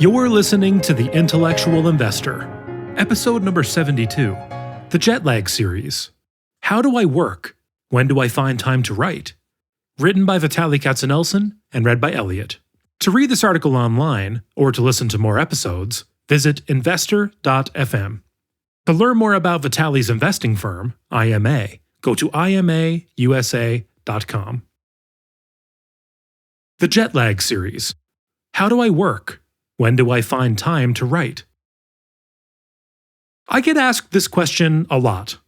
You're listening to The Intellectual Investor, episode number 72, the Jet Lag series. How do I work? When do I find time to write? Written by Vitaliy Katsenelson and read by Elliot. To read this article online, or to listen to more episodes, visit investor.fm. To learn more about Vitaliy's investing firm, IMA, go to imausa.com. The Jet Lag series. How do I work? When do I find time to write? I get asked this question a lot.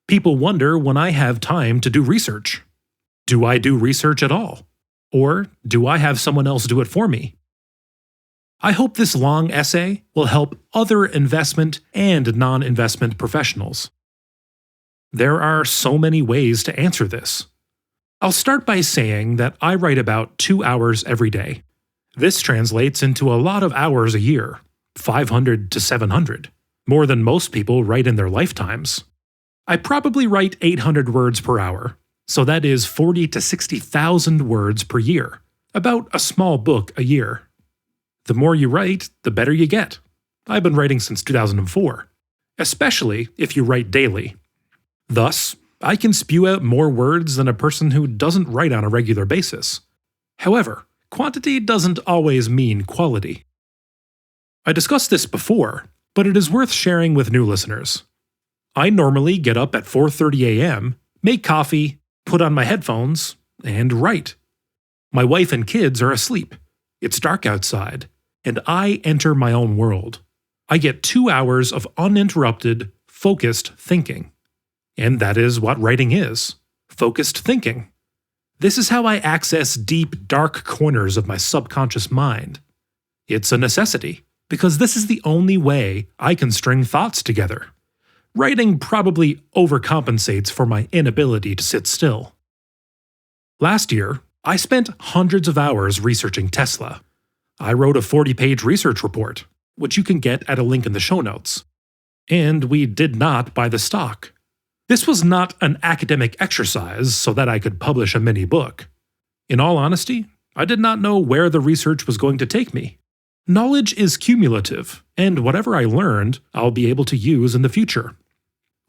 People wonder when I have time to do research. Do I do research at all? Or do I have someone else do it for me? I hope this long essay will help other investment and non-investment professionals. There are so many ways to answer this. I'll start by saying that I write about 2 hours every day. This translates into a lot of hours a year, 500 to 700, more than most people write in their lifetimes. I probably write 800 words per hour, so that is 40 to 60,000 words per year, about a small book a year. The more you write, the better you get. I've been writing since 2004, especially if you write daily. Thus, I can spew out more words than a person who doesn't write on a regular basis. However, quantity doesn't always mean quality. I discussed this before, but it is worth sharing with new listeners. I normally get up at 4:30 a.m., make coffee, put on my headphones, and write. My wife and kids are asleep. It's dark outside, and I enter my own world. I get 2 hours of uninterrupted, focused thinking. And that is what writing is: focused thinking. This is how I access deep, dark corners of my subconscious mind. It's a necessity, because this is the only way I can string thoughts together. Writing probably overcompensates for my inability to sit still. Last year, I spent hundreds of hours researching Tesla. I wrote a 40-page research report, which you can get at a link in the show notes. And we did not buy the stock. This was not an academic exercise so that I could publish a mini book. In all honesty, I did not know where the research was going to take me. Knowledge is cumulative, and whatever I learned, I'll be able to use in the future.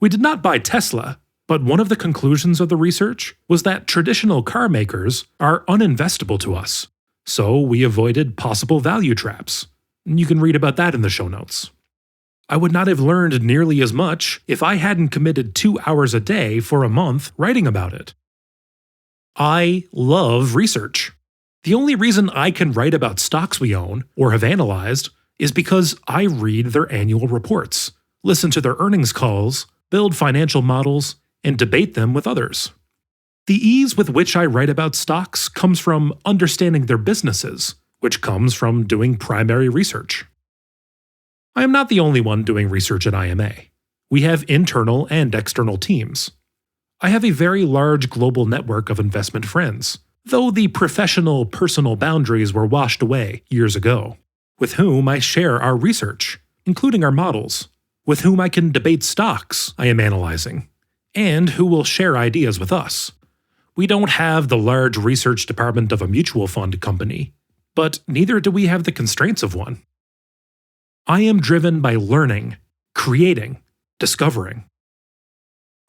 We did not buy Tesla, but one of the conclusions of the research was that traditional car makers are uninvestable to us, so we avoided possible value traps. You can read about that in the show notes. I would not have learned nearly as much if I hadn't committed 2 hours a day for a month writing about it. I love research. The only reason I can write about stocks we own or have analyzed is because I read their annual reports, listen to their earnings calls, build financial models, and debate them with others. The ease with which I write about stocks comes from understanding their businesses, which comes from doing primary research. I am not the only one doing research at IMA. We have internal and external teams. I have a very large global network of investment friends, though the professional, personal boundaries were washed away years ago, with whom I share our research, including our models, with whom I can debate stocks I am analyzing, and who will share ideas with us. We don't have the large research department of a mutual fund company, but neither do we have the constraints of one. I am driven by learning, creating, discovering.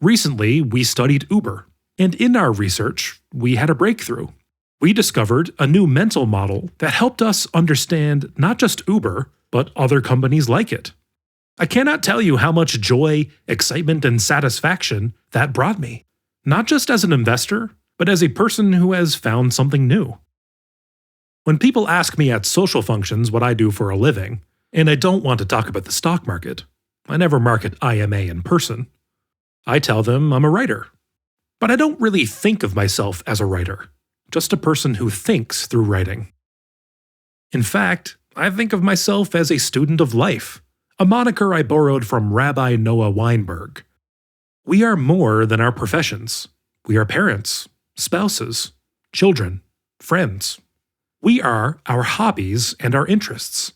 Recently, we studied Uber, and in our research, we had a breakthrough. We discovered a new mental model that helped us understand not just Uber, but other companies like it. I cannot tell you how much joy, excitement, and satisfaction that brought me, not just as an investor, but as a person who has found something new. When people ask me at social functions what I do for a living, and I don't want to talk about the stock market, I never market IMA in person, I tell them I'm a writer. But I don't really think of myself as a writer, just a person who thinks through writing. In fact, I think of myself as a student of life, a moniker I borrowed from Rabbi Noah Weinberg. We are more than our professions. We are parents, spouses, children, friends. We are our hobbies and our interests.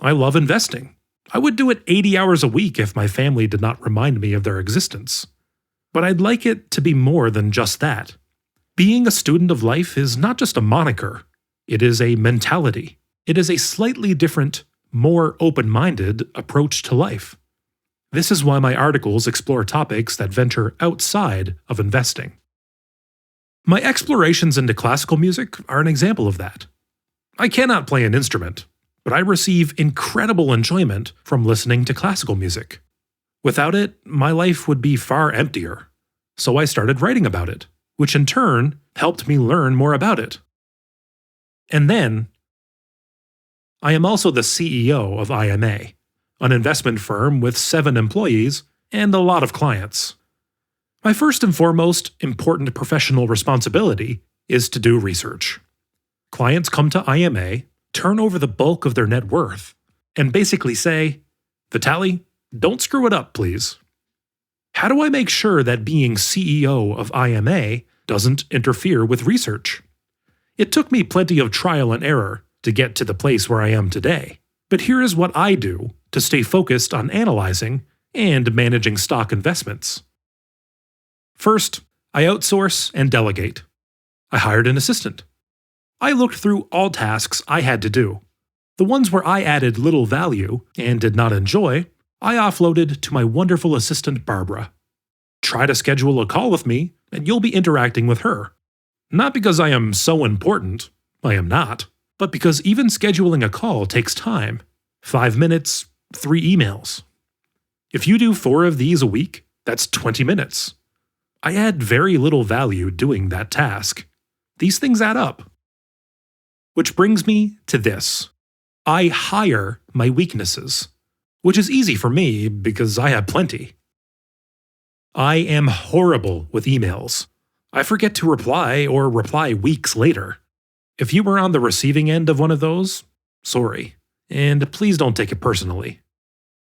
I love investing. I would do it 80 hours a week if my family did not remind me of their existence. But I'd like it to be more than just that. Being a student of life is not just a moniker, it is a mentality. It is a slightly different, more open-minded approach to life. This is why my articles explore topics that venture outside of investing. My explorations into classical music are an example of that. I cannot play an instrument, but I receive incredible enjoyment from listening to classical music. Without it, my life would be far emptier. So I started writing about it, which in turn helped me learn more about it. And then, I am also the CEO of IMA, an investment firm with 7 employees and a lot of clients. My first and foremost important professional responsibility is to do research. Clients come to IMA, turn over the bulk of their net worth, and basically say, "Vitaliy, don't screw it up, please." How do I make sure that being CEO of IMA doesn't interfere with research? It took me plenty of trial and error to get to the place where I am today, but here is what I do to stay focused on analyzing and managing stock investments. First, I outsource and delegate. I hired an assistant. I looked through all tasks I had to do. The ones where I added little value and did not enjoy, I offloaded to my wonderful assistant Barbara. Try to schedule a call with me, and you'll be interacting with her. Not because I am so important, I am not, but because even scheduling a call takes time. 5 minutes, 3 emails. If you do 4 of these a week, that's 20 minutes. I add very little value doing that task. These things add up. Which brings me to this. I hire my weaknesses, which is easy for me because I have plenty. I am horrible with emails. I forget to reply or reply weeks later. If you were on the receiving end of one of those, sorry. And please don't take it personally.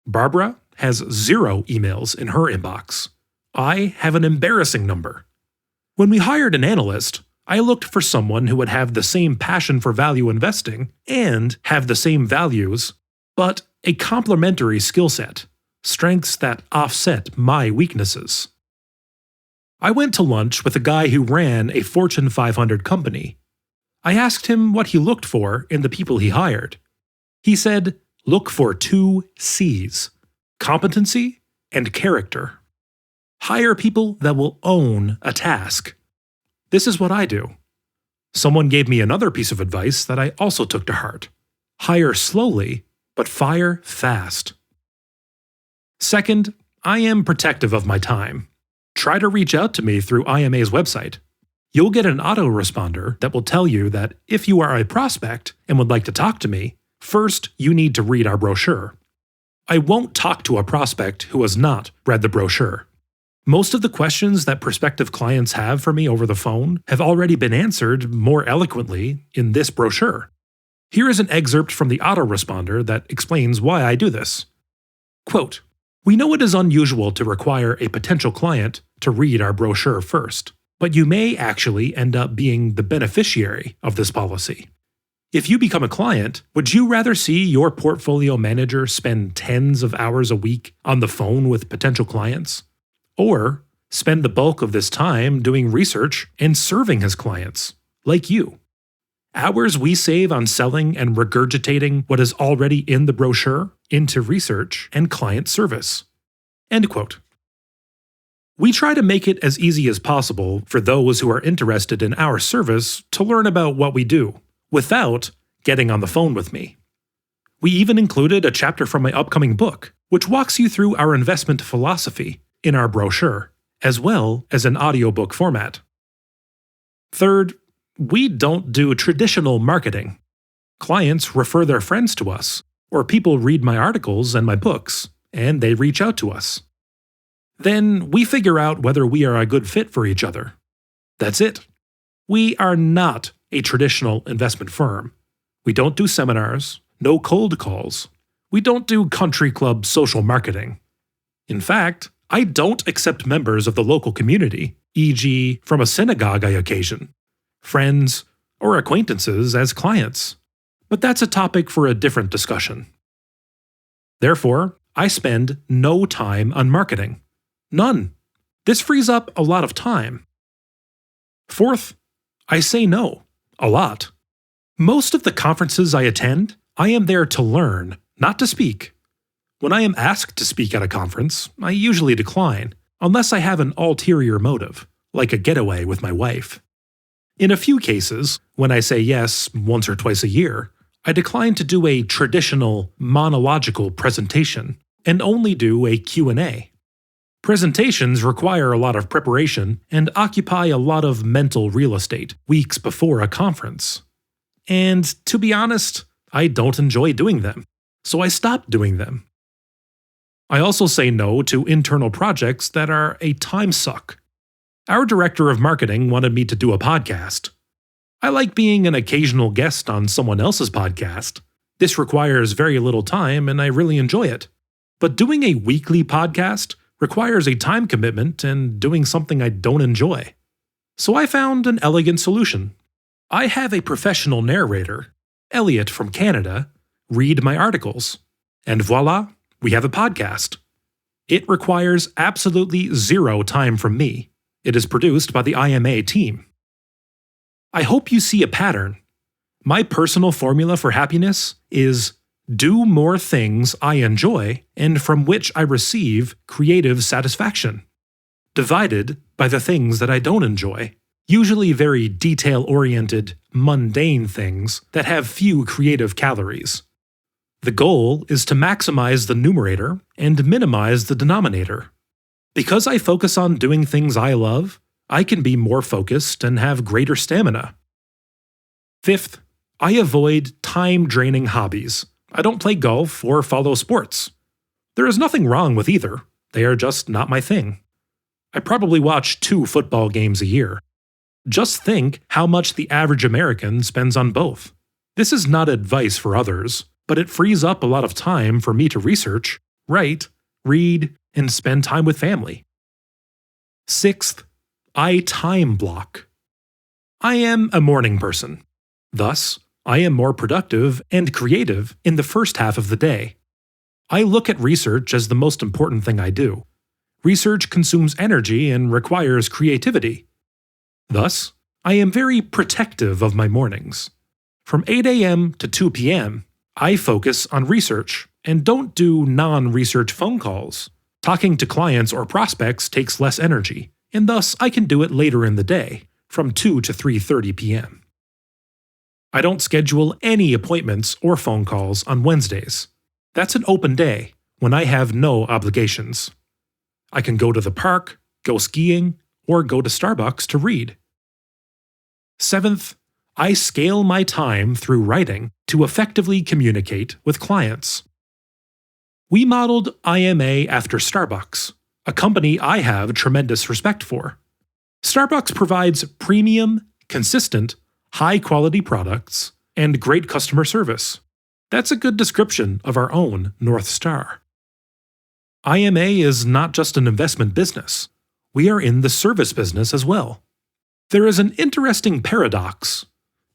Barbara has 0 emails in her inbox. I have an embarrassing number. When we hired an analyst, I looked for someone who would have the same passion for value investing and have the same values, but a complementary skill set, strengths that offset my weaknesses. I went to lunch with a guy who ran a Fortune 500 company. I asked him what he looked for in the people he hired. He said, "Look for 2 C's, competency and character. Hire people that will own a task." This is what I do. Someone gave me another piece of advice that I also took to heart. Hire slowly, but fire fast. Second, I am protective of my time. Try to reach out to me through IMA's website. You'll get an autoresponder that will tell you that if you are a prospect and would like to talk to me, first you need to read our brochure. I won't talk to a prospect who has not read the brochure. Most of the questions that prospective clients have for me over the phone have already been answered more eloquently in this brochure. Here is an excerpt from the autoresponder that explains why I do this. Quote, "We know it is unusual to require a potential client to read our brochure first, but you may actually end up being the beneficiary of this policy. If you become a client, would you rather see your portfolio manager spend tens of hours a week on the phone with potential clients? Or spend the bulk of this time doing research and serving his clients, like you? Hours we save on selling and regurgitating what is already in the brochure into research and client service." End quote. We try to make it as easy as possible for those who are interested in our service to learn about what we do, without getting on the phone with me. We even included a chapter from my upcoming book, which walks you through our investment philosophy in our brochure, as well as an audiobook format. Third, we don't do traditional marketing. Clients refer their friends to us, or people read my articles and my books, and they reach out to us. Then we figure out whether we are a good fit for each other. That's it. We are not a traditional investment firm. We don't do seminars, no cold calls. We don't do country club social marketing. In fact, I don't accept members of the local community, e.g., from a synagogue I occasion, friends, or acquaintances as clients. But that's a topic for a different discussion. Therefore, I spend no time on marketing. None. This frees up a lot of time. Fourth, I say no, a lot. Most of the conferences I attend, I am there to learn, not to speak. When I am asked to speak at a conference, I usually decline, unless I have an ulterior motive, like a getaway with my wife. In a few cases, when I say yes once or twice a year, I decline to do a traditional monological presentation and only do a Q&A. Presentations require a lot of preparation and occupy a lot of mental real estate weeks before a conference. And to be honest, I don't enjoy doing them, so I stopped doing them. I also say no to internal projects that are a time suck. Our director of marketing wanted me to do a podcast. I like being an occasional guest on someone else's podcast. This requires very little time and I really enjoy it. But doing a weekly podcast requires a time commitment and doing something I don't enjoy. So I found an elegant solution. I have a professional narrator, Elliot from Canada, read my articles. And voila, we have a podcast. It requires absolutely zero time from me. It is produced by the IMA team. I hope you see a pattern. My personal formula for happiness is do more things I enjoy and from which I receive creative satisfaction, divided by the things that I don't enjoy, usually very detail-oriented, mundane things that have few creative calories. The goal is to maximize the numerator and minimize the denominator. Because I focus on doing things I love, I can be more focused and have greater stamina. Fifth, I avoid time-draining hobbies. I don't play golf or follow sports. There is nothing wrong with either. They are just not my thing. I probably watch 2 football games a year. Just think how much the average American spends on both. This is not advice for others, but it frees up a lot of time for me to research, write, read, and spend time with family. Sixth, I time block. I am a morning person. Thus, I am more productive and creative in the first half of the day. I look at research as the most important thing I do. Research consumes energy and requires creativity. Thus, I am very protective of my mornings. From 8 a.m. to 2 p.m., I focus on research and don't do non-research phone calls. Talking to clients or prospects takes less energy, and thus I can do it later in the day, from 2 to 3:30 p.m. I don't schedule any appointments or phone calls on Wednesdays. That's an open day, when I have no obligations. I can go to the park, go skiing, or go to Starbucks to read. Seventh, I scale my time through writing to effectively communicate with clients. We modeled IMA after Starbucks, a company I have tremendous respect for. Starbucks provides premium, consistent, high-quality products and great customer service. That's a good description of our own North Star. IMA is not just an investment business. We are in the service business as well. There is an interesting paradox.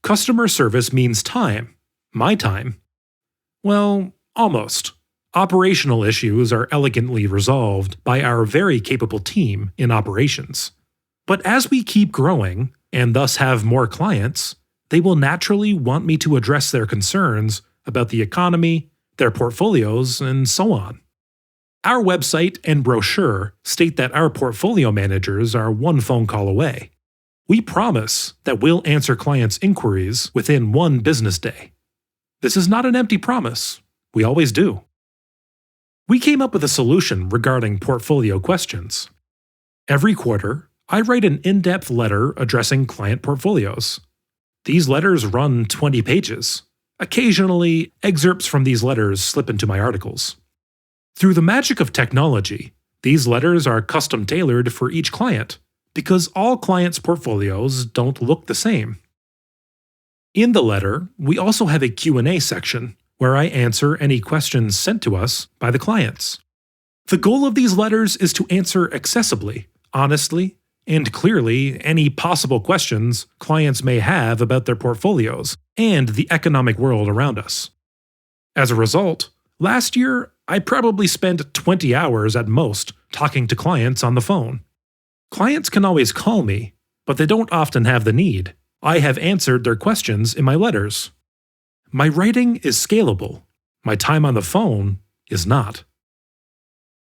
Customer service means time. My time. Well, almost. Operational issues are elegantly resolved by our very capable team in operations. But as we keep growing, and thus have more clients, they will naturally want me to address their concerns about the economy, their portfolios, and so on. Our website and brochure state that our portfolio managers are one phone call away. We promise that we'll answer clients' inquiries within 1 business day. This is not an empty promise. We always do. We came up with a solution regarding portfolio questions. Every quarter, I write an in-depth letter addressing client portfolios. These letters run 20 pages. Occasionally, excerpts from these letters slip into my articles. Through the magic of technology, these letters are custom-tailored for each client, because all clients' portfolios don't look the same. In the letter, we also have a Q&A section, where I answer any questions sent to us by the clients. The goal of these letters is to answer accessibly, honestly, and clearly any possible questions clients may have about their portfolios and the economic world around us. As a result, last year I probably spent 20 hours at most talking to clients on the phone. Clients can always call me, but they don't often have the need. I have answered their questions in my letters. My writing is scalable. My time on the phone is not.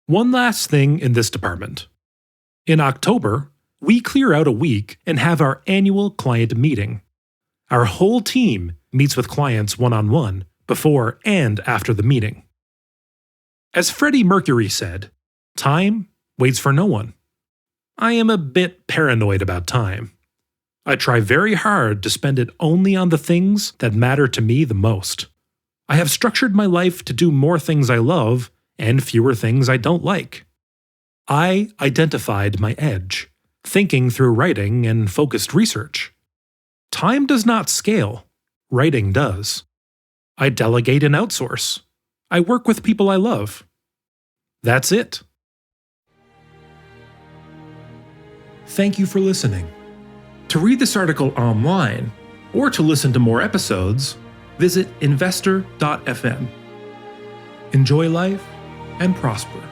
One last thing in this department. In October, we clear out a week and have our annual client meeting. Our whole team meets with clients one-on-one before and after the meeting. As Freddie Mercury said, time waits for no one. I am a bit paranoid about time. I try very hard to spend it only on the things that matter to me the most. I have structured my life to do more things I love and fewer things I don't like. I identified my edge, thinking through writing and focused research. Time does not scale. Writing does. I delegate and outsource. I work with people I love. That's it. Thank you for listening. To read this article online, or to listen to more episodes, visit investor.fm. Enjoy life and prosper.